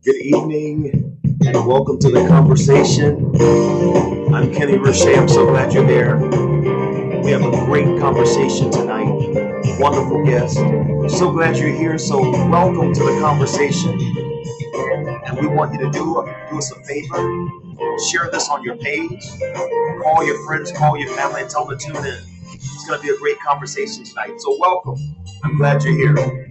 Good evening and welcome to the conversation. I'm Kenny Rouche. I'm so glad you're there. We have a great conversation tonight. Wonderful guest. So glad you're here. So welcome to the conversation. And we want you to do us a favor. Share this on your page. Call your friends, call your family, and tell them to tune in. It's going to be a great conversation tonight. So welcome. I'm glad you're here.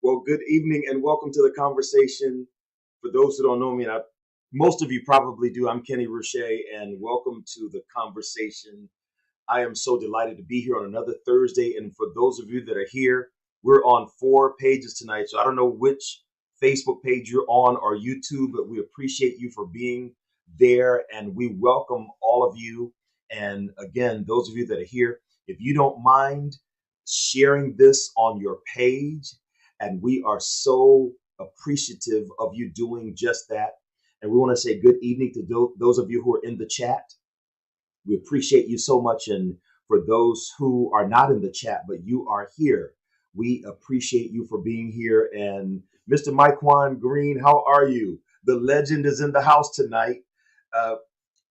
Well, good evening and welcome to the conversation. For those who don't know me, and most of you probably do, I'm Kenny Rouche, and welcome to the conversation. I am so delighted to be here on another Thursday. And for those of you that are here, we're on 4 pages tonight. So I don't know which Facebook page you're on or YouTube, but we appreciate you for being there. And we welcome all of you. And again, those of you that are here, if you don't mind sharing this on your page, and we are so appreciative of you doing just that. And we want to say good evening to those of you who are in the chat. We appreciate you so much. And for those who are not in the chat, but you are here, we appreciate you for being here. And Mr. Mikewan Green, how are you? The legend is in the house tonight.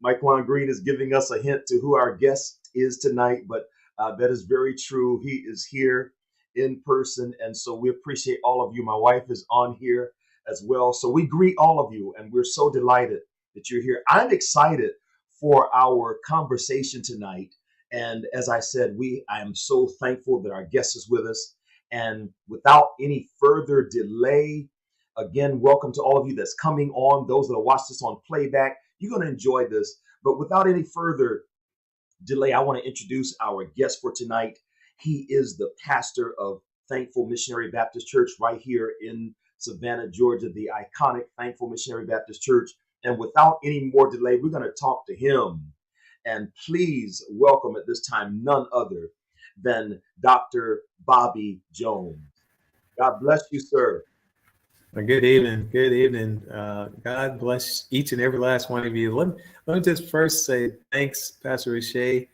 Mikewan Green is giving us a hint to who our guest is tonight, but that is very true. He is here in person. And so we appreciate all of you. My wife is on here as well. So we greet all of you, and we're so delighted that you're here. I'm excited for our conversation tonight. And as I said, I am so thankful that our guest is with us. And without any further delay, again, welcome to all of you that's coming on, those that will watch this on playback. You're going to enjoy this. But without any further delay, I want to introduce our guest for tonight. He is the pastor of Thankful Missionary Baptist Church right here in Savannah, Georgia, the iconic Thankful Missionary Baptist Church. And without any more delay, we're going to talk to him. And please welcome at this time none other than Dr. Bobby Jones. God bless you, sir. Good evening. Good evening. God bless each and every last one of you. Let me just first say thanks, Pastor Rouche.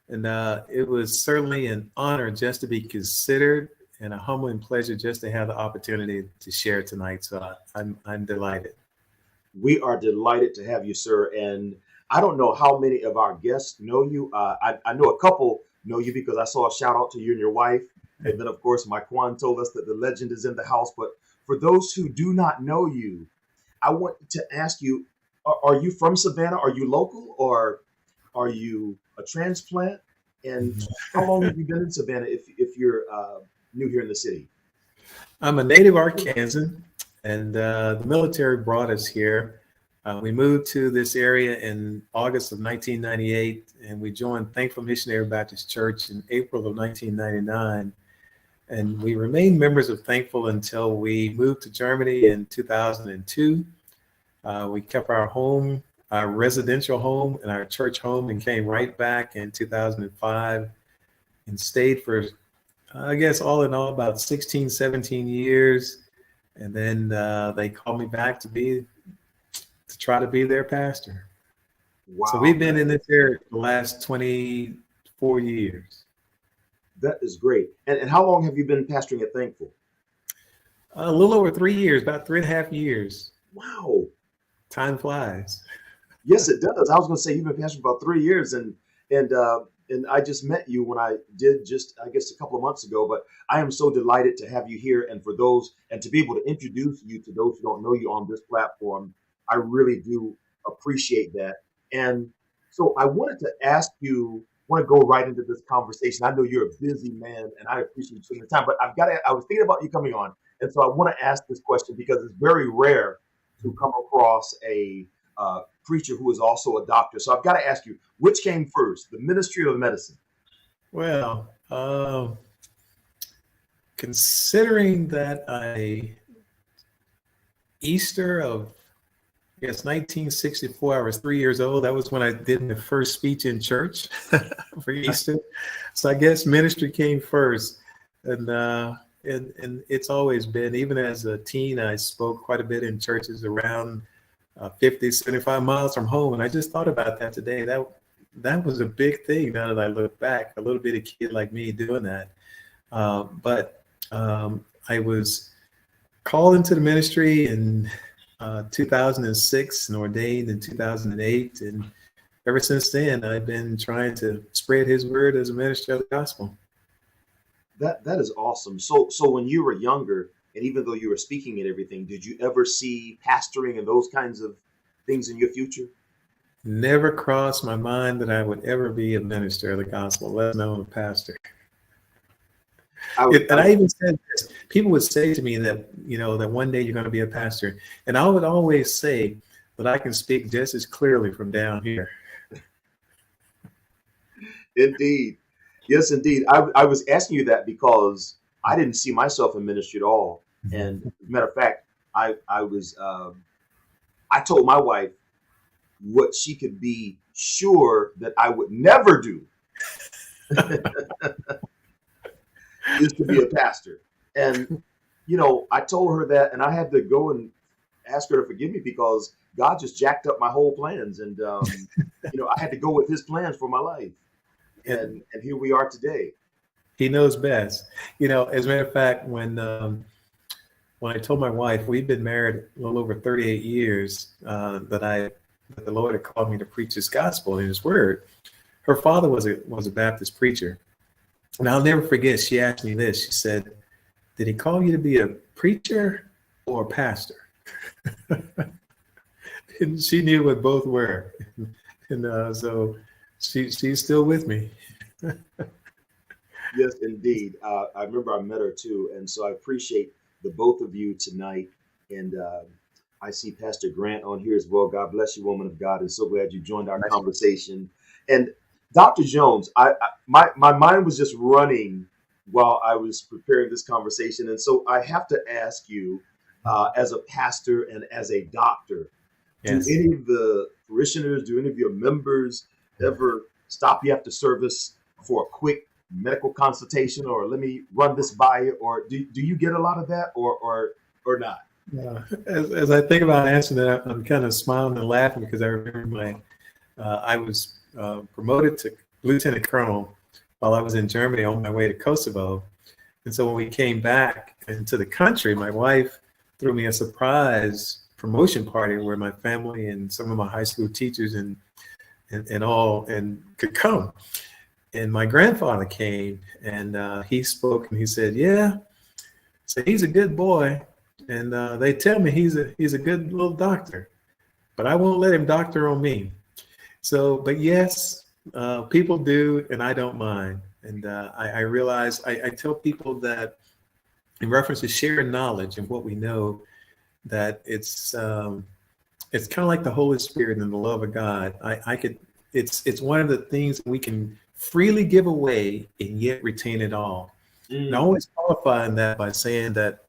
And it was certainly an honor just to be considered and a humbling pleasure just to have the opportunity to share tonight. So I'm delighted. We are delighted to have you, sir. And I don't know how many of our guests know you. I know a couple know you because I saw a shout out to you and your wife. And then, of course, my Kwan told us that the legend is in the house. But for those who do not know you, I want to ask you, are you from Savannah? Are you local, or are you a transplant? And how long have you been in Savannah if you're new here in the city? I'm a native Arkansan, and the military brought us here. We moved to this area in August of 1998, and we joined Thankful Missionary Baptist Church in April of 1999. And we remained members of Thankful until we moved to Germany in 2002. We kept our home, our residential home, and our church home, and came right back in 2005 and stayed for, I guess, all in all, about 16, 17 years. And then they called me back to try to be their pastor. Wow. So we've been in this area for the last 24 years. That is great. And how long have you been pastoring at Thankful? A little over 3 years, about 3.5 years. Wow. Time flies. Yes, it does. I was going to say you've been pastoring about 3 years, and I just met you when I did just, I guess, a couple of months ago. But I am so delighted to have you here, and for those, and to be able to introduce you to those who don't know you on this platform. I really do appreciate that. And so I wanted to ask you, want to go right into this conversation. I know you're a busy man, and I appreciate you taking the time, but I was thinking about you coming on. And so I want to ask this question because it's very rare to come across a preacher who is also a doctor. So I've got to ask you, which came first, the ministry or the medicine? Well, considering that Easter of, I guess, 1964, I was 3 years old. That was when I did my first speech in church for Easter. So I guess ministry came first. And it's always been, even as a teen, I spoke quite a bit in churches around 50, 75 miles from home. And I just thought about that today. That was a big thing now that I look back, a little bit of kid like me doing that. But I was called into the ministry in 2006 and ordained in 2008. And ever since then, I've been trying to spread his word as a minister of the gospel. That is awesome. So when you were younger, and even though you were speaking and everything, did you ever see pastoring and those kinds of things in your future? Never crossed my mind that I would ever be a minister of the gospel, let alone a pastor. I even said this. People would say to me that, that one day you're going to be a pastor. And I would always say that I can speak just as clearly from down here. Indeed. Yes, indeed. I was asking you that because I didn't see myself in ministry at all. And as a matter of fact, I told my wife what she could be sure that I would never do is to be a pastor. And, I told her that, and I had to go and ask her to forgive me because God just jacked up my whole plans. And, I had to go with his plans for my life. And here we are today. He knows best. As a matter of fact, when I told my wife, we've been married a little over 38 years, that the Lord had called me to preach his gospel and his word. Her father was a Baptist preacher. And I'll never forget, she asked me this. She said, "Did he call you to be a preacher or a pastor?" And she knew what both were. And so she's still with me. Yes, indeed. I remember I met her too, and so I appreciate the both of you tonight. And I see Pastor Grant on here as well. God bless you, woman of God, and so glad you joined our conversation. And Dr. Jones, my mind was just running while I was preparing this conversation, and so I have to ask you, as a pastor and as a doctor, do Yes. any of the parishioners, do any of your members ever stop you after service for a quick medical consultation, or let me run this by you, or do you get a lot of that, or not? As I think about answering that, I'm kind of smiling and laughing because I remember I was promoted to lieutenant colonel while I was in Germany on my way to Kosovo. And so when we came back into the country, my wife threw me a surprise promotion party where my family and some of my high school teachers and all could come. And my grandfather came, and he spoke, and he said, "Yeah, so he's a good boy, and they tell me he's a good little doctor, but I won't let him doctor on me." So, but yes, people do, and I don't mind. And I realize I tell people that in reference to sharing knowledge and what we know, that it's kind of like the Holy Spirit and the love of God. It's one of the things we can freely give away and yet retain it all. And I always qualify that by saying that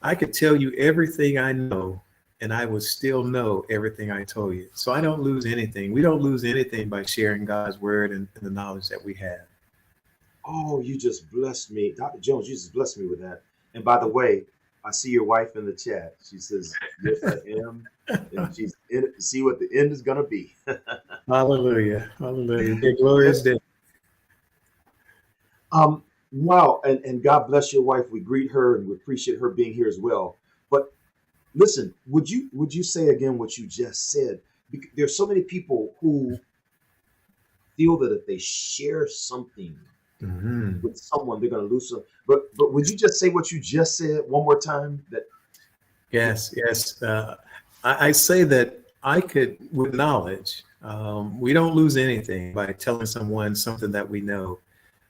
I could tell you everything I know, and I would still know everything I told you. So I don't lose anything. We don't lose anything by sharing God's word and the knowledge that we have. Oh, you just blessed me, Dr. Jones. You just blessed me with that. And by the way, I see your wife in the chat. She says, "Yes, I am," and she's in it to see what the end is going to be. Hallelujah. Hallelujah. Be glorious day. Wow, and God bless your wife. We greet her and we appreciate her being here as well. But listen, would you say again what you just said? There's so many people who feel that if they share something with someone, they're going to lose some. But would you just say what you just said one more time? That Yes, yes. I say that I could, with knowledge, we don't lose anything by telling someone something that we know.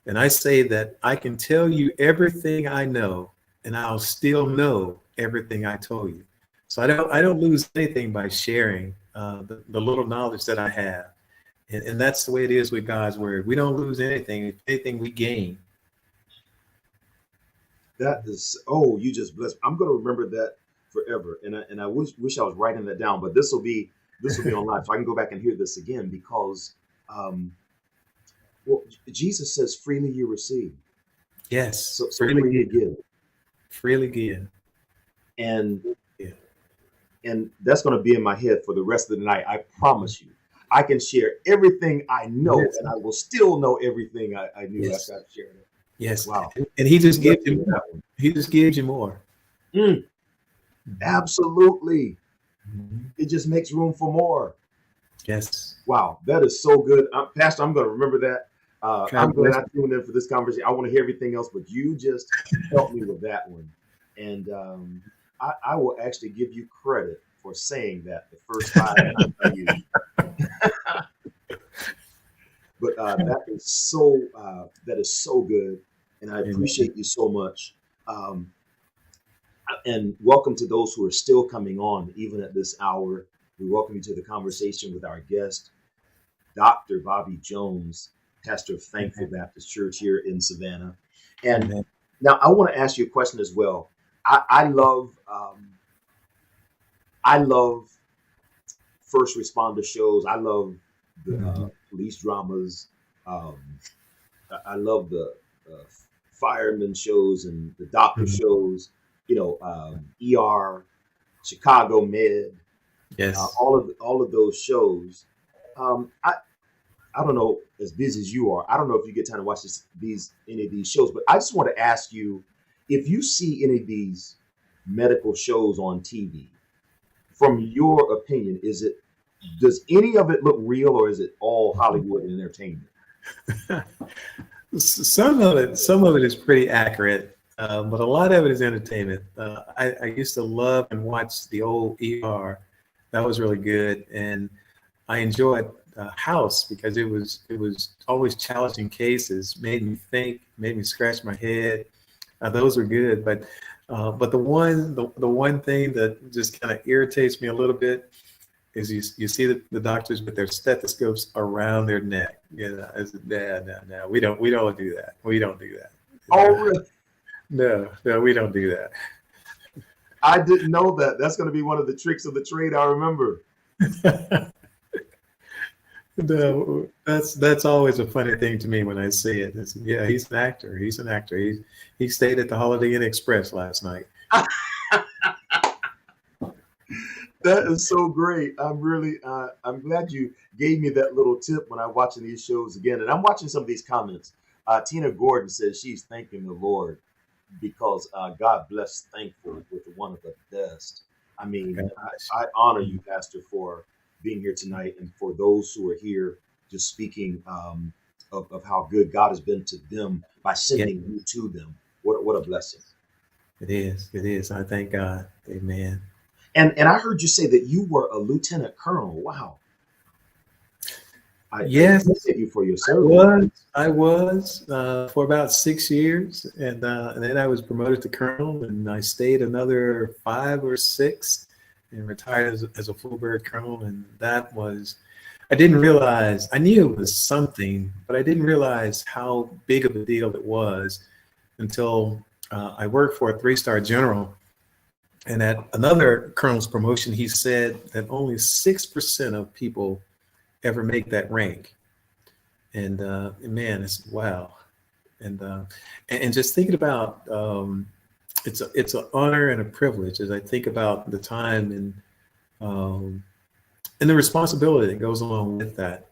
And I say that I can tell you everything I know, and I'll still know everything I told you. So I don't lose anything by sharing the little knowledge that I have. And that's the way it is with God's word. We don't lose anything. If anything, we gain. that is, oh, you just blessed. I'm going to remember that forever. And I wish I was writing that down, but this will be online, so I can go back and hear this again because. Well, Jesus says, "Freely you receive." Yes. So freely you give, Freely give. and Yeah. and that's going to be in my head for the rest of the night. I promise you. I can share everything I know, Yes. and I will still know everything I knew Yes. after I've shared it. Yes. Wow. And he just gives Bless you you with more. that one. He just gives you more. Mm, absolutely. Mhm. It just makes room for more. Yes. Wow, that is so good, Pastor. I'm going to remember that. I'm God glad bless I tuned in for this conversation. I want to hear everything else, but you just helped me with that one. And I will actually give you credit for saying that the first 5 times I used it. But that is so good, and I you. appreciate you so much. Um, and welcome to those who are still coming on, even at this hour. We welcome you to the conversation with our guest, Dr. Bobby Jones, pastor of Thankful Baptist Church here in Savannah. And Amen. now I want to ask you a question as well. I love first responder shows. I love the Mhm. police dramas. Um, I love the uh, fireman shows and the doctor Mhm. shows. ER, Chicago Med, Yes. all of those shows. I don't know, as busy as you are, I don't know if you get time to watch any of these shows, but I just want to ask you if you see any of these medical shows on TV. From your opinion, does any of it look real, or is it all Hollywood and entertainment? Some of it is pretty accurate. but a lot of it is entertainment. I used to love and watch the old ER. That was really good, and I enjoyed House because it was always challenging cases, made me think, made me scratch my head. Those are good, but the one thing that just kind of irritates me a little bit is you see the doctors with their stethoscopes around their neck. You know, no, we don't do that. We don't do that. Oh, really? No, we don't do I didn't know that. That's going to be one of the tricks of the trade. I remember. that. No, that's always a funny thing to me when I see it. Yeah, he's an actor. He's an actor. He stayed at the Holiday Inn Express last night. That is so great. I'm glad you gave me that little tip when I'm watching these shows again. And I'm watching some of these comments. Tina Gordon says she's thanking the Lord because God bless Thankful with one of the best. I mean, God bless I honor you, Pastor, for being here tonight and for those who are here just speaking of how good God has been to them by you. Yeah, sending you to them. What a blessing. it is. It is. I thank God. Amen. And I heard you say that you were a lieutenant colonel. Wow. I Yes, appreciate you for your I service. was. I was for about 6 years, and then I was promoted to colonel, and I stayed another 5 or 6, and retired as a full bird colonel. And that was, I didn't realize. I knew it was something, but I didn't realize how big of a deal it was until I worked for a 3-star general. And at another colonel's promotion, he said that only 6% of people ever make that rank. And man, it's wow. And just thinking about it's an honor and a privilege as I think about the time um, and the responsibility that goes along with that.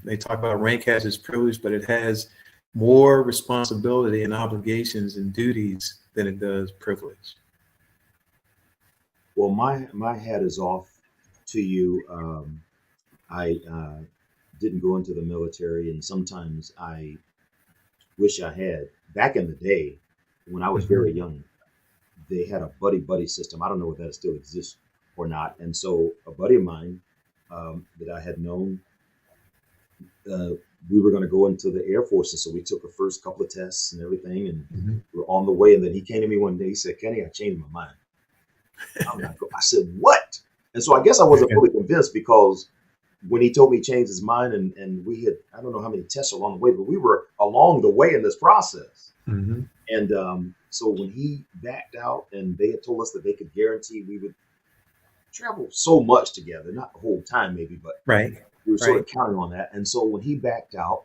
They talk about rank has its privilege, but it has more responsibility and obligations and duties than it does privilege. Well, my hat is off to you. I didn't go into the military, and sometimes I wish I had. Back in the day, when I was Mhm. very young, they had a buddy buddy system. I don't know if that still exists or not. And so, a buddy of mine that I had known, uh, we were going to go into the Air Force, and so we took the first couple of tests and everything, and Mhm. we were on the way. And then he came to me one day. He said, "Kenny, I changed my mind. I'm not going." I said, "What?" And so I guess I wasn't fully convinced because when he told me he changed his mind, and we had, I don't know how many tests along the way, but we were along the way in this process. Mhm. And so when he backed out and they had told us that they could guarantee we would travel so much together, not the whole time maybe, but Right, we were sort right. of counting on that. And so when he backed out,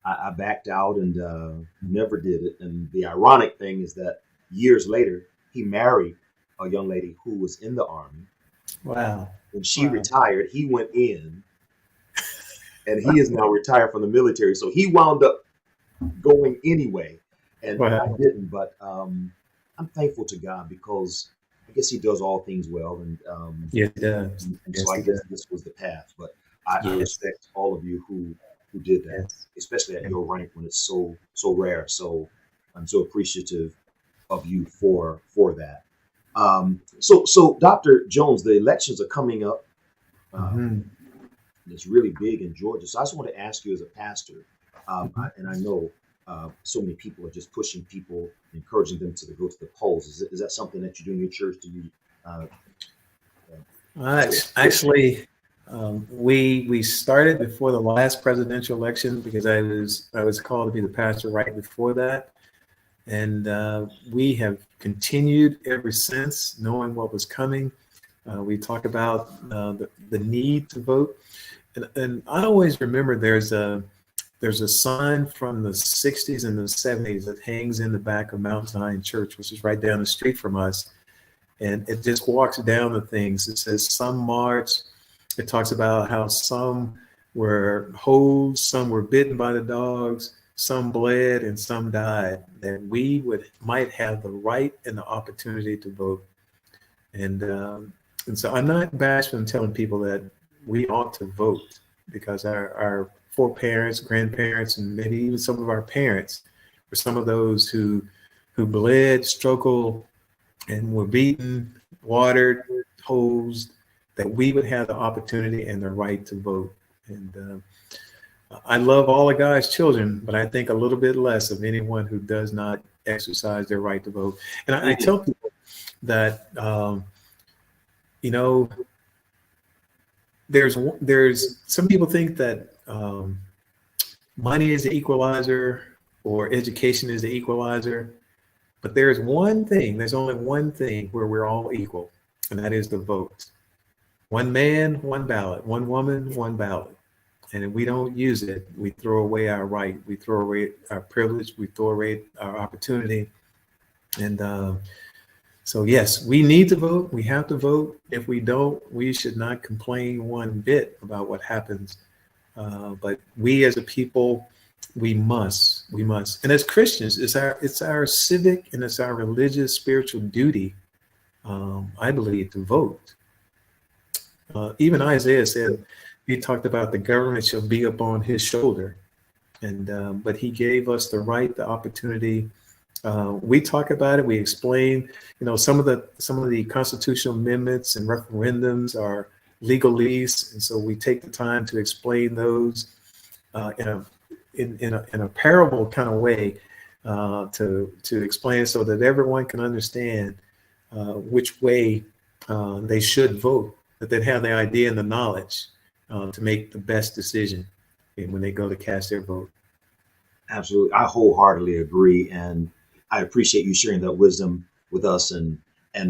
I backed out and never did it. And the ironic thing is that years later, he married a young lady who was in the Army. Wow, When she wow, retired, he went in and he is now retired from the military. So he wound up going anyway, and I wow. didn't. But I'm thankful to God because I guess He does all things well, Yes, it does. and so Yes, I it guess does. this was the path. But I Yes, respect all of you who did that, yes. especially at Yes. your rank when it's so rare. So I'm so appreciative of you for that. So Dr. Jones, the elections are coming up. Um, Mhm. it's really big in Georgia. So I just want to ask you as a pastor, Mhm. and I know so many people are just pushing people, encouraging them to go to the polls. Is that something that you do in your church? Do you uh, push? Actually, we started before the last presidential election because I was called to be the pastor right before that, and we have continued ever since, knowing what was coming. We talk about the need to vote, and I always remember there's a sign from the 60s and the 70s that hangs in the back of Mount Zion Church, which is right down the street from us. And it just walks down the things. It says some march. It talks about how some were hosed, some were bitten by the dogs, some bled, and some died. That we might have the right and the opportunity to vote. And um, and so I'm not bashful in telling people that we ought to vote because our foreparents, grandparents, and maybe even some of our parents for some of those who bled, struggled, and were beaten, watered, hosed, that we would have the opportunity and the right to vote. And I love all of God's children, but I think a little bit less of anyone who does not exercise their right to vote. And I tell people that, you know, there's some people think that money is the equalizer or education is the equalizer, but there's only one thing where we're all equal, and that is the vote. One man, one ballot, one woman, one ballot. And if we don't use it, we throw away our right, we throw away our privilege, we throw away our opportunity. And so, yes, we need to vote. We have to vote. If we don't, we should not complain one bit about what happens. But we as a people, we must. And as Christians, it's our civic and it's our religious, spiritual duty, I believe, to vote. Even Isaiah said, he talked about the government shall be upon his shoulder. And but he gave us the right, the opportunity. We talk about it. We explain. Some of the constitutional amendments and referendums are legalese, and so we take the time to explain those in a parable kind of way to explain so that everyone can understand which way they should vote, that they have the idea and the knowledge to make the best decision when they go to cast their vote. Absolutely. I wholeheartedly agree. And I appreciate you sharing that wisdom with us. And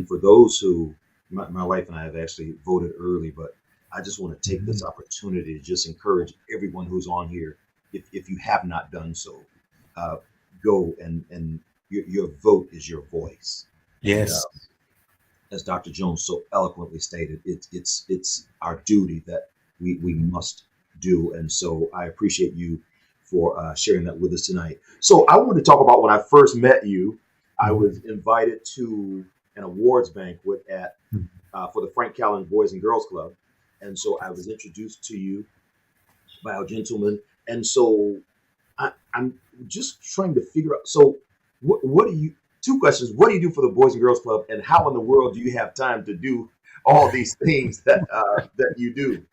for those who, my wife and I have actually voted early, but I just want to take this opportunity to just encourage everyone who's on here. If you have not done so, go and your vote is your voice. Yes. And, as Dr. Jones so eloquently stated, it's our duty that we must do. And so I appreciate you for sharing that with us tonight. So I want to talk about when I first met you. I was invited to an awards banquet for the Frank Callan Boys and Girls Club. And so I was introduced to you by a gentleman. And so I'm just trying to figure out. So what do you, two questions. What do you do for the Boys and Girls Club? And how in the world do you have time to do all these things that you do?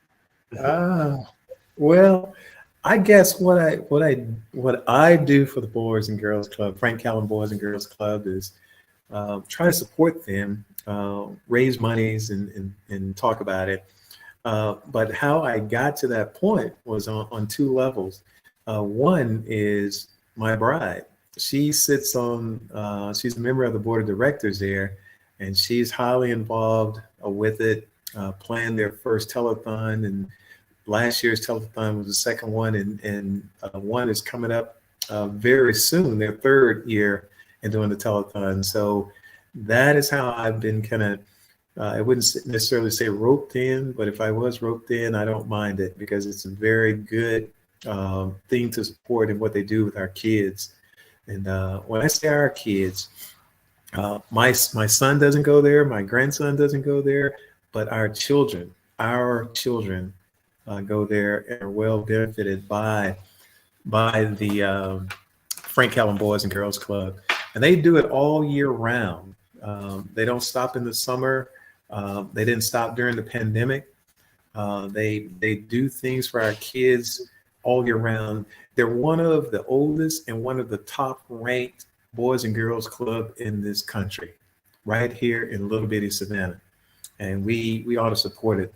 Well, I guess what I do for the Boys and Girls Club, Frank Callan Boys and Girls Club, is try to support them, raise monies, and talk about it. But how I got to that point was on two levels. One is my bride. She sits on. She's a member of the board of directors there, and she's highly involved with it. Planned their first telethon, and last year's telethon was the second one, and one is coming up very soon, their third year in doing the telethon. So that is how I've been kind of, I wouldn't necessarily say roped in, but if I was roped in, I don't mind it because it's a very good thing to support in what they do with our kids. And when I say our kids, my son doesn't go there, my grandson doesn't go there, but our children go there and are well benefited by the Frank Callan Boys and Girls Club, and they do it all year round. They don't stop in the summer. They didn't stop during the pandemic. They do things for our kids all year round. They're one of the oldest and one of the top ranked Boys and Girls Club in this country, right here in little bitty Savannah, and we ought to support it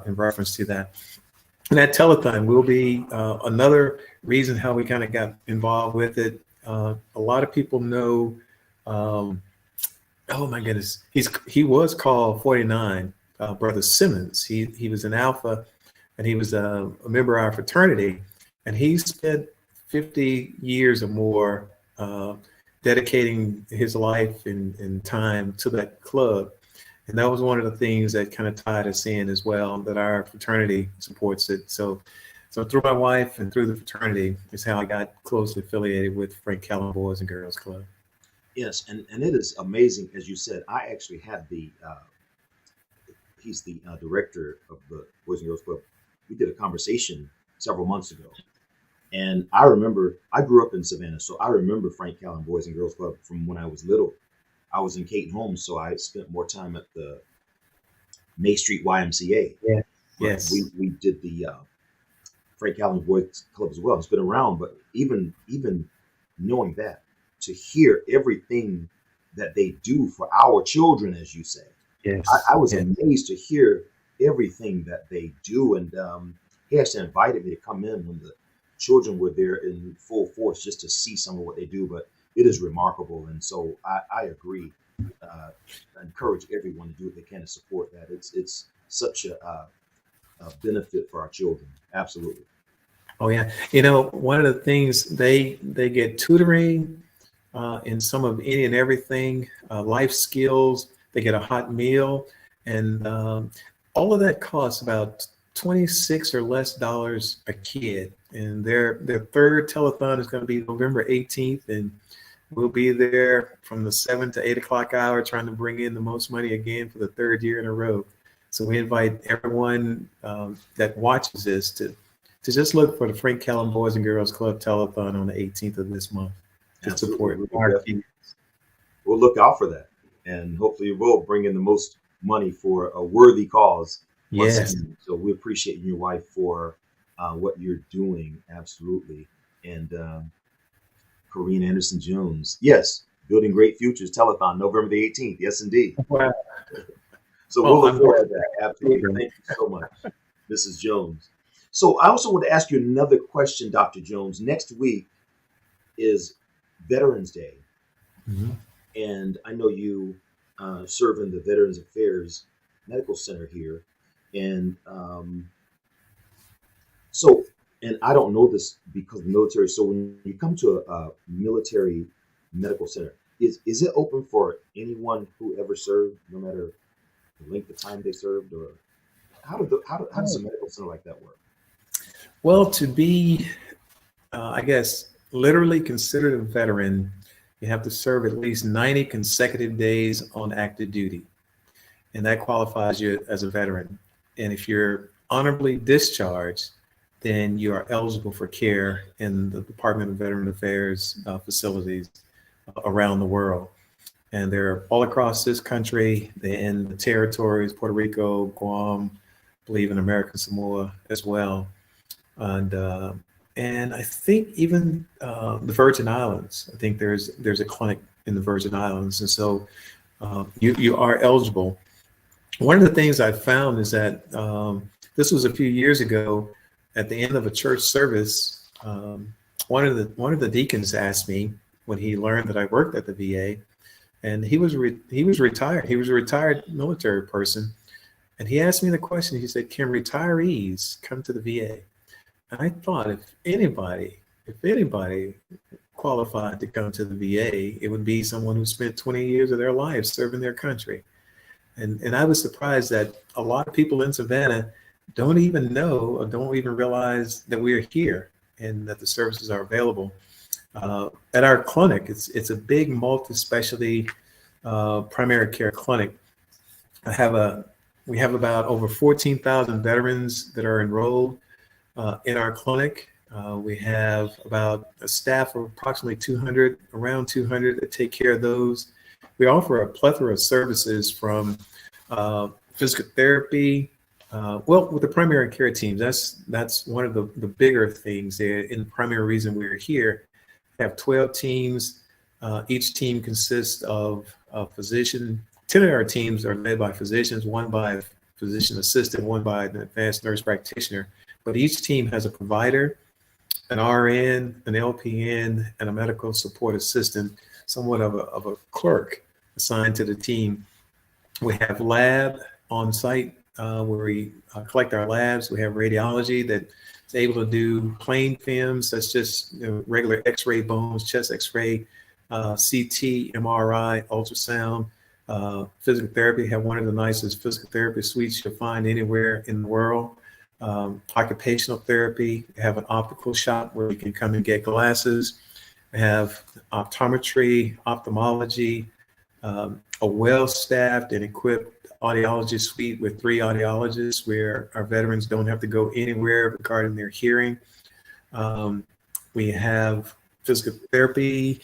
in reference to that. And that telethon will be another reason how we kind of got involved with it. A lot of people know, oh my goodness, he was called 49, Brother Simmons. He was an Alpha, and he was a member of our fraternity, and he spent 50 years or more dedicating his life and time to that club. And that was one of the things that kind of tied us in as well, that our fraternity supports it. So through my wife and through the fraternity is how I got closely affiliated with Frank Callan Boys and Girls Club. Yes, and it is amazing, as you said. I actually had he's the director of the Boys and Girls Club. We did a conversation several months ago, And I remember I grew up in Savannah, so I remember Frank Callan Boys and Girls Club from when I was little. I was in Caton Homes, so I spent more time at the May Street YMCA. Yeah. But Yes. we did the Frank Callan Boys Club as well. It's been around, but even knowing that, to hear everything that they do for our children, as you say, Yes. I was Yeah. amazed to hear everything that they do. And he actually invited me to come in when the children were there in full force just to see some of what they do. But it is remarkable. And so I agree. I encourage everyone to do what they can to support that. It's such a benefit for our children. Absolutely. Oh yeah. One of the things they get tutoring in some of any and everything, life skills. They get a hot meal, and all of that costs about 26 or less dollars a kid. And their third telethon is going to be November 18th, and we'll be there from the 7 to 8 o'clock hour, trying to bring in the most money again for the third year in a row. So we invite everyone that watches this to just look for the Frank Callan Boys and Girls Club telethon on the 18th of this month to Absolutely. support our kids. We'll look out for that. And hopefully we'll bring in the most money for a worthy cause once Yes. again. So we appreciate you and your wife for what you're doing. Absolutely. And Corrine Anderson Jones. Yes. Building Great Futures Telethon, November the 18th. Yes, indeed. Wow. So we'll Well, look I'm forward to glad. that. Absolutely. Thank you so much, Mrs. Jones. So I also want to ask you another question, Dr. Jones. Next week is Veterans Day. Mhm. And I know you serve in the Veterans Affairs Medical Center here. And so, and I don't know this because of the military. So when you come to a military medical center, is it open for anyone who ever served, no matter the length of time they served, or how does a medical center like that work? Well, to be, I guess, literally considered a veteran, you have to serve at least 90 consecutive days on active duty, and that qualifies you as a veteran. And if you're honorably discharged, then you are eligible for care in the Department of Veteran Affairs facilities around the world. And they're all across this country. They're in the territories, Puerto Rico, Guam, I believe in American Samoa as well. And I think even the Virgin Islands. I think there's a clinic in the Virgin Islands, and so you are eligible. One of the things I found is that this was a few years ago. At the end of a church service, one of the deacons asked me when he learned that I worked at the VA, and he was retired. He was a retired military person, and he asked me the question. He said, "Can retirees come to the VA?" And I thought if anybody qualified to come to the VA, it would be someone who spent 20 years of their life serving their country. And I was surprised that a lot of people in Savannah don't even know or don't even realize that we're here and that the services are available. At our clinic, it's a big multi-specialty primary care clinic. I have a we have about over 14,000 veterans that are enrolled in our clinic. We have about a staff of approximately 200, around 200 that take care of those. We offer a plethora of services from physical therapy. Well, with the primary care teams, that's one of the bigger things there. In the primary reason we're here, we have 12 teams. Each team consists of a physician. 10 of our teams are led by physicians, one by a physician assistant, one by an advanced nurse practitioner. But each team has a provider, an RN, an LPN, and a medical support assistant, somewhat of a clerk assigned to the team. We have lab on site where we collect our labs. We have radiology that is able to do plain films. That's just regular X-ray bones, chest X-ray, CT, MRI, ultrasound. Physical therapy, have one of the nicest physical therapy suites you'll find anywhere in the world. Occupational therapy, we have an optical shop where you can come and get glasses. We have optometry, ophthalmology, a well-staffed and equipped audiology suite with 3 audiologists where our veterans don't have to go anywhere regarding their hearing. We have physical therapy,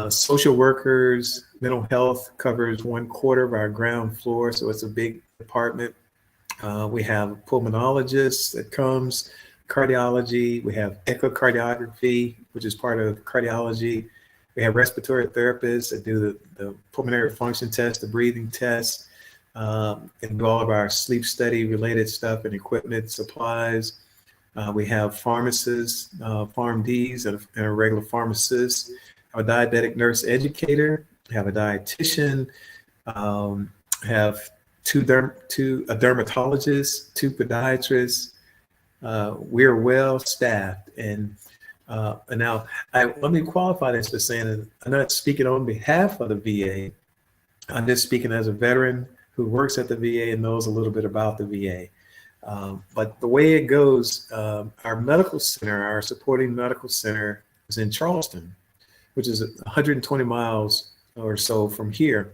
social workers, mental health covers 1/4 of our ground floor, so it's a big department. We have pulmonologists that comes, cardiology. We have echocardiography, which is part of cardiology. We have respiratory therapists that do the pulmonary function test, the breathing test, and do all of our sleep study related stuff and equipment, supplies. We have pharmacists, PharmDs, and a regular pharmacist, a diabetic nurse educator, have a dietitian, have a dermatologist, 2 podiatrists. We're well staffed, and now let me qualify this by saying that I'm not speaking on behalf of the VA. I'm just speaking as a veteran who works at the VA and knows a little bit about the VA. But the way it goes, our medical center, our supporting medical center, is in Charleston, which is 120 miles or so from here.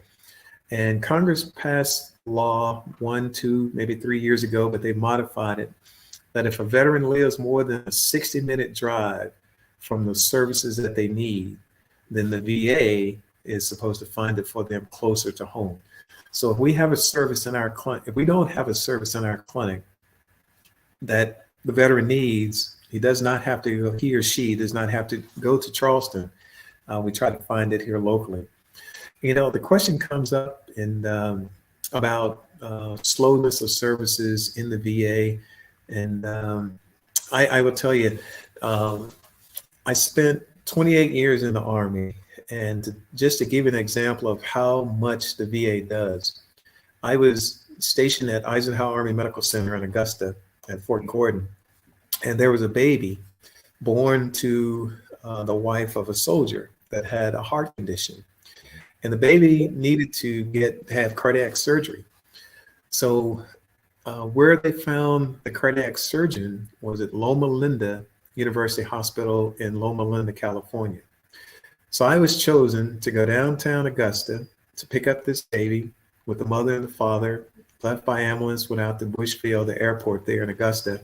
And Congress passed law 1, 2, maybe 3 years ago, but they modified it, that if a veteran lives more than a 60-minute drive from the services that they need, then the VA is supposed to find it for them closer to home. So if we have a service in our clinic, if we don't have a service in our clinic that the veteran needs, he or she does not have to go to Charleston. We try to find it here locally. The question comes up about slowness of services in the VA. And I will tell you, I spent 28 years in the Army. And just to give you an example of how much the VA does, I was stationed at Eisenhower Army Medical Center in Augusta at Fort Gordon. And there was a baby born to the wife of a soldier that had a heart condition. And the baby needed to have cardiac surgery. So where they found the cardiac surgeon was at Loma Linda University Hospital in Loma Linda, California. So I was chosen to go downtown Augusta to pick up this baby with the mother and the father, left by ambulance, went out to Bushfield, the airport there in Augusta.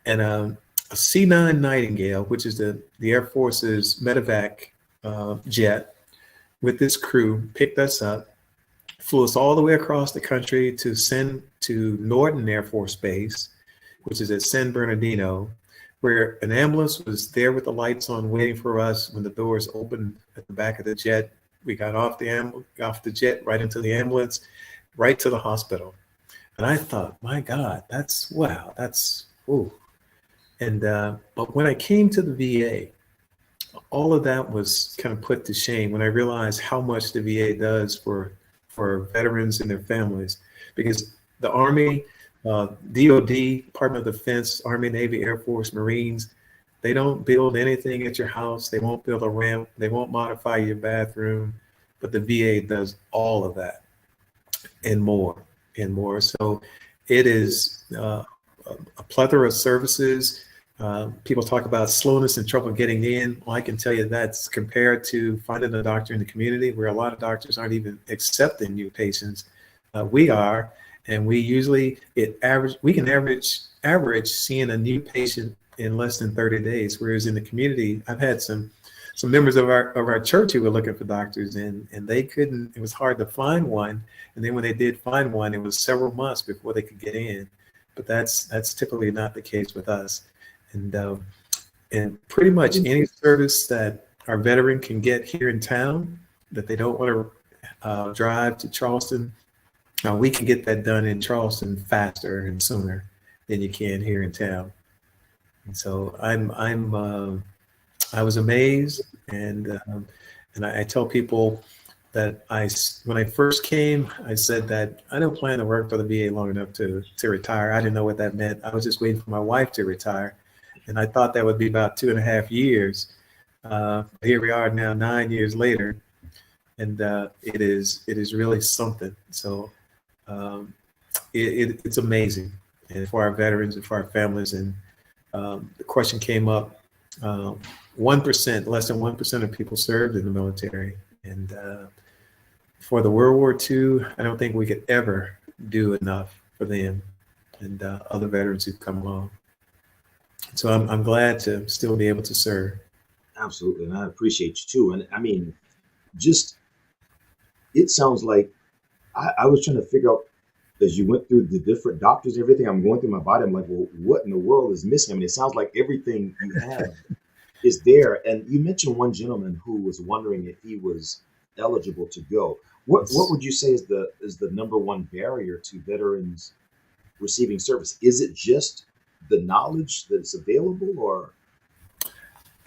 And a C-9 Nightingale, which is the Air Force's medevac jet, with this crew, picked us up, flew us all the way across the country to Norton Air Force Base, which is at San Bernardino, where an ambulance was there with the lights on waiting for us. When the doors opened at the back of the jet, we got off the jet, right into the ambulance, right to the hospital. And I thought, my God, that's ooh. And but when I came to the VA, all of that was kind of put to shame when I realized how much the VA does for veterans and their families. Because the Army, DOD, Department of Defense, Army, Navy, Air Force, Marines, they don't build anything at your house. They won't build a ramp. They won't modify your bathroom. But the VA does all of that and more and more. So it is a plethora of services. People talk about slowness and trouble getting in. Well, I can tell you that's compared to finding a doctor in the community, where a lot of doctors aren't even accepting new patients. We are, and we usually can average seeing a new patient in less than 30 days. Whereas in the community, I've had some members of our church who were looking for doctors, and they couldn't. It was hard to find one, and then when they did find one, it was several months before they could get in. But that's typically not the case with us. And pretty much any service that our veteran can get here in town that they don't want to drive to Charleston, we can get that done in Charleston faster and sooner than you can here in town. And so I was amazed, and I tell people that when I first came, I said that I don't plan to work for the VA long enough to retire. I didn't know what that meant. I was just waiting for my wife to retire. And I thought that would be about 2.5 years. Here we are now, 9 years later, and it is really something. So it's amazing, and for our veterans and for our families. And the question came up: 1%, less than 1% of people served in the military, and for the World War II, I don't think we could ever do enough for them and other veterans who've come along. So I'm glad to still be able to serve. Absolutely. And I appreciate you too. And I mean, just it sounds like I was trying to figure out as you went through the different doctors and everything, I'm going through my body. I'm like, well, what in the world is missing? I mean, it sounds like everything you have is there. And you mentioned one gentleman who was wondering if he was eligible to go. What It's, would you say is the number one barrier to veterans receiving service? Is it just the knowledge that's available, or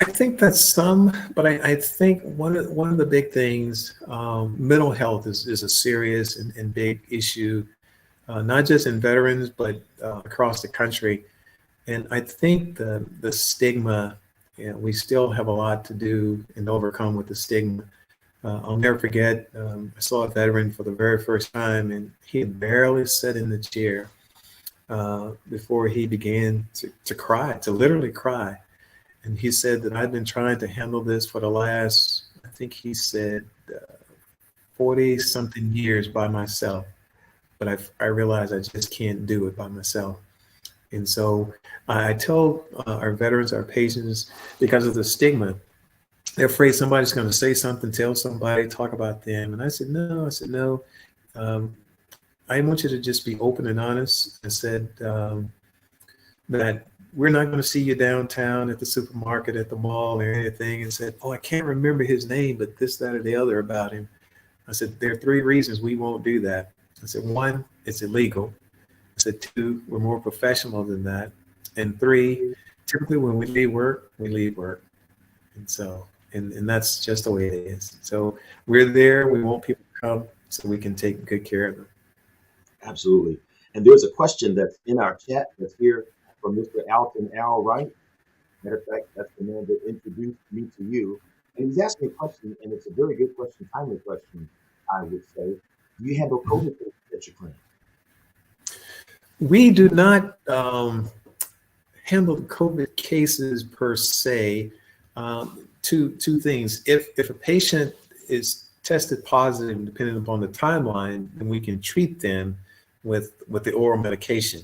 I think that's some, but I think one of the big things, mental health is a serious and big issue, not just in veterans, but across the country. And I think the stigma, we still have a lot to do and overcome with the stigma. I'll never forget, I saw a veteran for the very first time, and he had barely sat in the chair before he began to cry, to literally cry. And he said that I've been trying to handle this for the last, I think he said, 40 something years by myself. But I realized I just can't do it by myself. And so I tell our veterans, our patients, because of the stigma, they're afraid somebody's going to say something, tell somebody, talk about them. And I said, no. I said, no. Um, I want you to just be open and honest. I said that we're not going to see you downtown at the supermarket, at the mall, or anything. And said, oh, I can't remember his name, but this, that, or the other about him. I said, there are three reasons we won't do that. I said, one, it's illegal. I said, two, we're more professional than that. And three, typically when we leave work, we leave work. And so, and that's just the way it is. So we're there. We want people to come so we can take good care of them. absolutely? And there's a question that's in our chat that's here from Mr. Alton Al Wright. Matter of fact, that's the man that introduced me to you. And he's asking a question, and it's a very good question, timely question, I would say. Do you handle COVID at your clinic? We do not handle the COVID cases per se. Two things. If a patient is tested positive, depending upon the timeline, then we can treat them with the oral medication.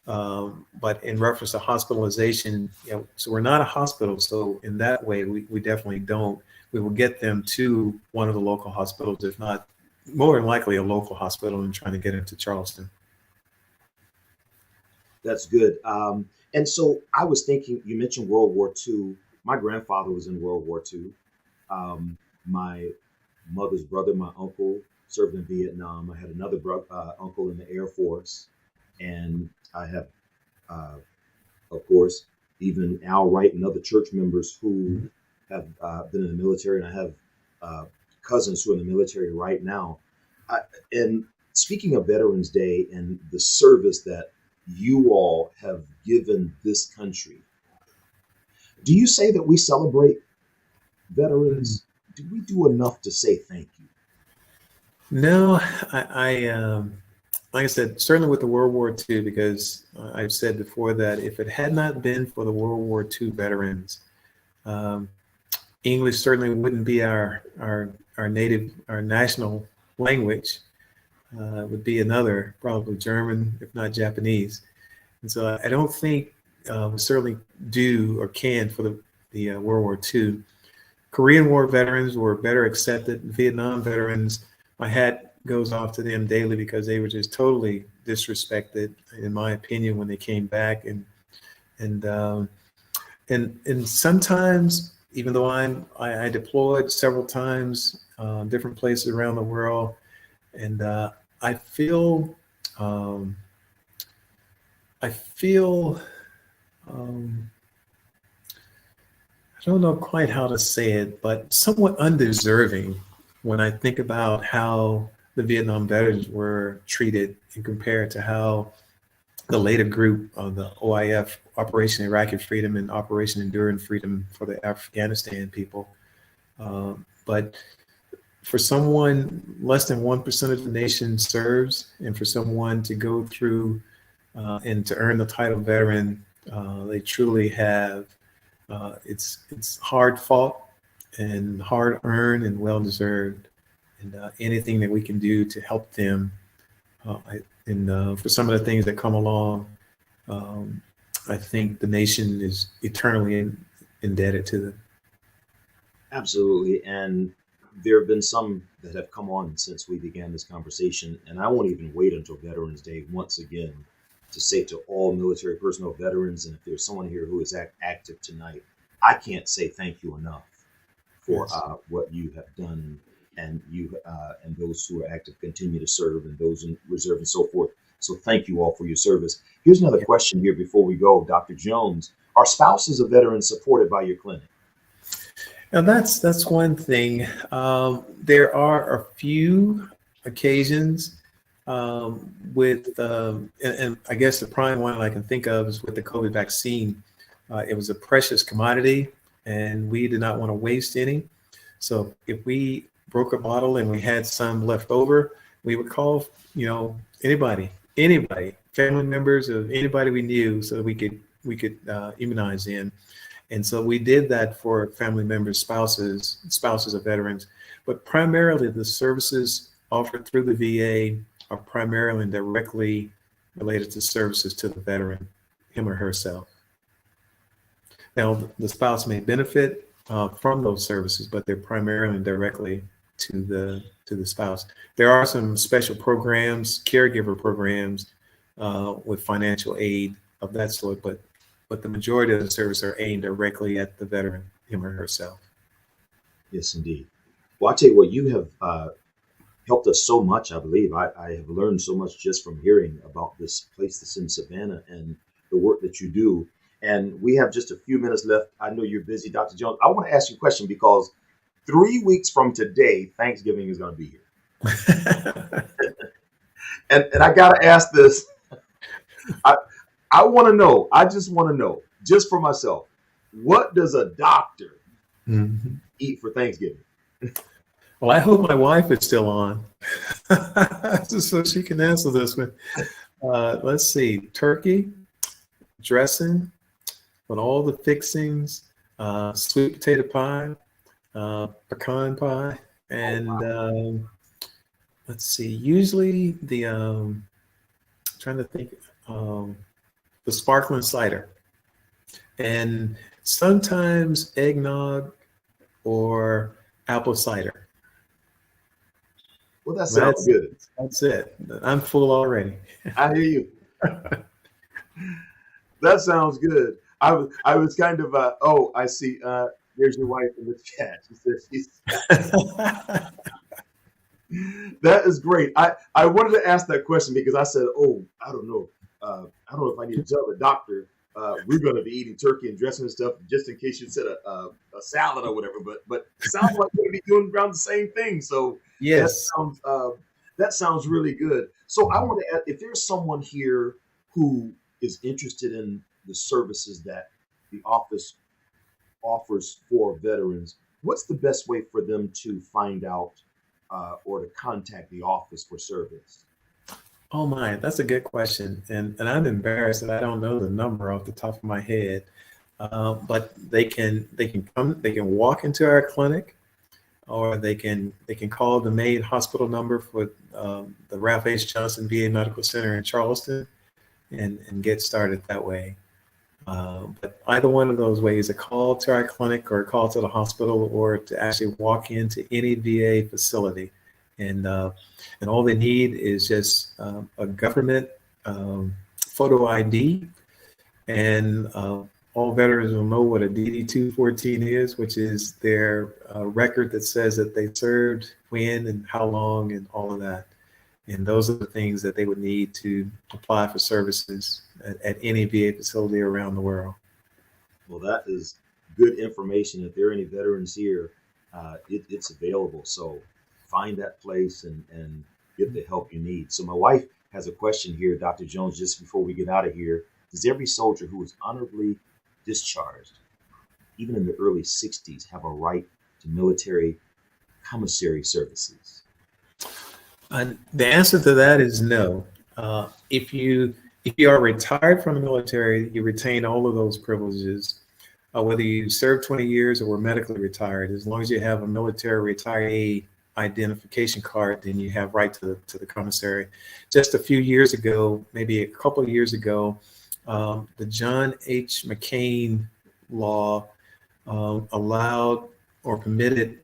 But in reference to hospitalization, so we're not a hospital. So in that way, we definitely don't. We will get them to one of the local hospitals, if not more than likely a local hospital, and trying to get them to Charleston. That's good. And so I was thinking, you mentioned World War II. My grandfather was in World War II. My mother's brother, my uncle, served in Vietnam. I had another uncle in the Air Force. And I have, uh, of course, even Al Wright and other church members who have been in the military. And I have cousins who are in the military right now. And speaking of Veterans Day and the service that you all have given this country, do you say that we celebrate veterans? Do we do enough to say thank you? No, like I said, certainly with the World War II, because I've said before that if it had not been for the World War II veterans, um, English certainly wouldn't be our native, our national language. It would be another, probably German, if not Japanese. And so I don't think we certainly do or can for the World War II. Korean War veterans were better accepted. Vietnam veterans, my hat goes off to them daily because they were just totally disrespected, in my opinion, when they came back. And and sometimes, even though I deployed several times, different places around the world, and I feel um, I feel um, I don't know quite how to say it, but somewhat undeserving when I think about how the Vietnam veterans were treated and compared to how the later group of the OIF, Operation Iraqi Freedom and Operation Enduring Freedom for the Afghanistan people. But for someone, less than 1% of the nation serves, and for someone to go through and to earn the title veteran, they truly have. It's hard fought and hard earned and well deserved, and anything that we can do to help them, and for some of the things that come along, um, I think the nation is eternally indebted to them. Absolutely. And there have been some that have come on since we began this conversation. And I won't even wait until Veterans Day once again to say to all military personnel veterans, and if there's someone here who is active tonight, I can't say thank you enough for Yes. what you have done, and you and those who are active continue to serve, and those in reserve and so forth. So thank you all for your service. Here's another Yeah. question here before we go, Dr. Jones. Are spouses of veterans supported by your clinic? Now that's one thing. There are a few occasions and I guess the prime one I can think of is with the COVID vaccine. It was a precious commodity, and we did not want to waste any. So if we broke a bottle and we had some left over, we would call, anybody, family members of anybody we knew, so that we could immunize in. And so we did that for family members, spouses of veterans, but primarily the services offered through the VA are primarily and directly related to services to the veteran, him or herself. Now, the spouse may benefit from those services, but they're primarily and directly to the spouse. There are some special programs, caregiver programs, with financial aid of that sort, but the majority of the services are aimed directly at the veteran, him or herself. Yes, indeed. Well, I'll tell you what, you have helped us so much, I believe. I have learned so much just from hearing about this place that's in Savannah and the work that you do. And we have just a few minutes left. I know you're busy, Dr. Jones. I want to ask you a question because 3 weeks from today, Thanksgiving is going to be here. And I got to ask this. I, I want to know, I just want to know, just for myself, what does a doctor Mhm. eat for Thanksgiving? Well, I hope my wife is still on, so she can answer this one. Let's see, turkey, dressing, with all the fixings, sweet potato pie, pecan pie, Oh, and wow. let's see, usually trying to think, um, the sparkling cider, and sometimes eggnog or apple cider. Well, that sounds That's good. that's it. I'm full already. I hear you. That sounds good. I was kind of oh, I see there's your wife in the chat. She says she's that is great. I wanted to ask that question because I said, oh, I don't know. I don't know if I need to tell the doctor we're going to be eating turkey and dressing and stuff just in case you said a salad or whatever. But it sounds like we're going to be doing around the same thing. So that Yes. sounds that sounds really good. So I want to ask if there's someone here who is interested in the services that the office offers for veterans, what's the best way for them to find out or to contact the office for service? Oh my, that's a good question, and I'm embarrassed that I don't know the number off the top of my head. But they can walk into our clinic, or they can call the main hospital number for the Ralph H. Johnson VA Medical Center in Charleston, and get started that way. But either one of those ways, a call to our clinic or a call to the hospital, or to actually walk into any VA facility, and uh, and all they need is just a government photo ID, and all veterans will know what a DD 214 is, which is their record that says that they served when and how long and all of that. And those are the things that they would need to apply for services at any VA facility around the world. Well, that is good information. If there are any veterans here, it's available. So find that place and get the help you need. So my wife has a question here, Dr. Jones, just before we get out of here. Does every soldier who is honorably discharged, even in the early 60s, have a right to military commissary services? The answer to that is no. If you are retired from the military, you retain all of those privileges. Whether you served 20 years or were medically retired, as long as you have a military retiree identification card, then you have right to the commissary. Just a few years ago, maybe a couple of years ago, The John H. McCain law allowed or permitted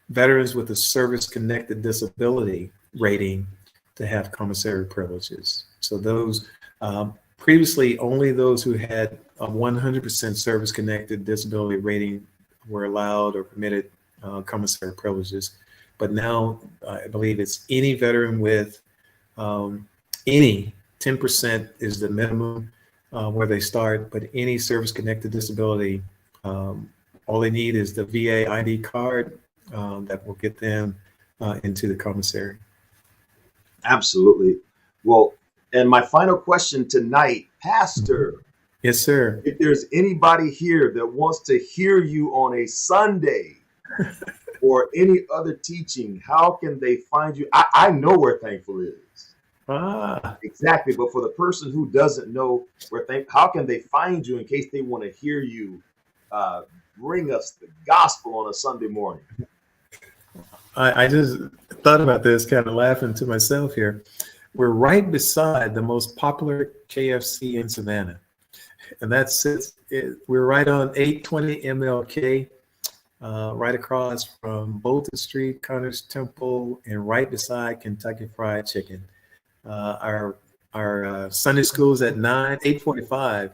veterans with a service-connected disability rating to have commissary privileges. So those previously only those who had a 100% service-connected disability rating were allowed or permitted commissary privileges. But now I believe it's any veteran with any 10% is the minimum where they start, but any service-connected disability, all they need is the VA ID card that will get them into the commissary. Absolutely. Well, and my final question tonight, Pastor. Yes, sir. If there's anybody here that wants to hear you on a Sunday or any other teaching, how can they find you? I know where Thankful is. Exactly. But for the person who doesn't know how can they find you in case they want to hear you bring us the gospel on a Sunday morning? I just thought about this, kind of laughing to myself here. We're right beside the most popular KFC in Savannah. And we're right on 820 MLK, right across from Bolton Street, Connors Temple, and right beside Kentucky Fried Chicken. Our Sunday school is at 8:45,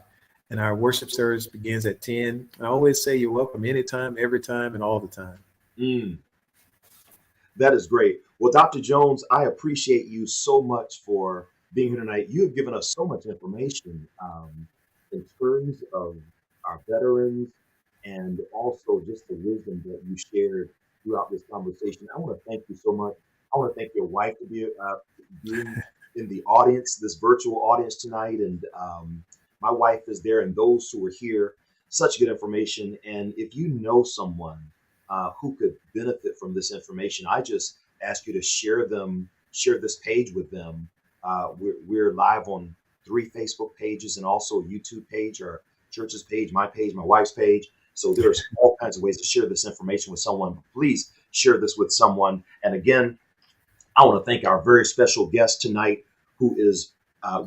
and our worship service begins at 10. I always say you're welcome anytime, every time, and all the time. That is great. Well, Dr. Jones, I appreciate you so much for being here tonight. You have given us so much information in terms of our veterans and also just the wisdom that you shared throughout this conversation. I want to thank you so much. I want to thank your wife for being in the audience, this virtual audience tonight. And my wife is there, and those who are here, such good information. And if you know someone who could benefit from this information, I just ask you to share this page with them. We're live on 3 Facebook pages and also a YouTube page, our church's page, my wife's page. So there's all kinds of ways to share this information with someone. Please share this with someone. And again, I want to thank our very special guest tonight, who is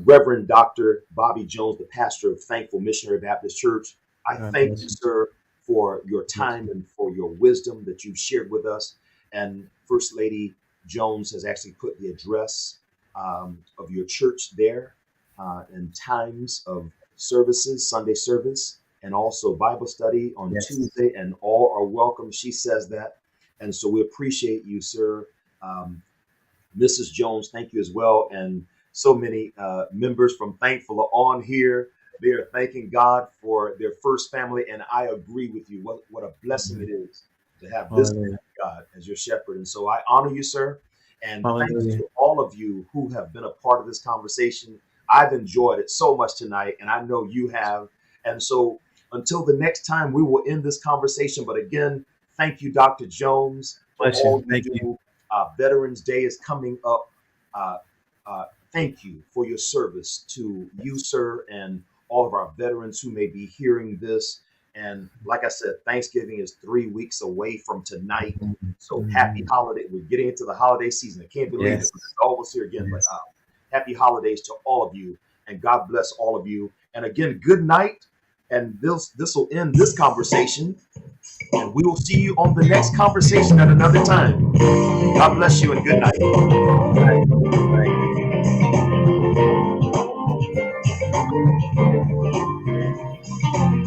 Reverend Dr. Bobby Jones, the pastor of Thankful Missionary Baptist Church. I thank you, sir, for your time and for your wisdom that you've shared with us. And First Lady Jones has actually put the address of your church there and times of services, Sunday service, and also Bible study on Tuesday, and all are welcome. She says that. And so we appreciate you, sir. Mrs. Jones, thank you as well. And so many members from Thankful are on here. They are thanking God for their first family. And I agree with you. What a blessing it is to have this God as your shepherd. And so I honor you, sir. And thank you to all of you who have been a part of this conversation. I've enjoyed it so much tonight, and I know you have. And so until the next time, we will end this conversation. But again, thank you, Dr. Jones, for all you do. Veterans Day is coming up. Thank you for your service to you, sir, and all of our veterans who may be hearing this. And like I said, Thanksgiving is 3 weeks away from tonight. So happy holiday. We're getting into the holiday season. I can't believe it's almost here again. But happy holidays to all of you. And God bless all of you. And again, good night. And this will end this conversation. And we will see you on the next conversation at another time. God bless you and good night. Good night.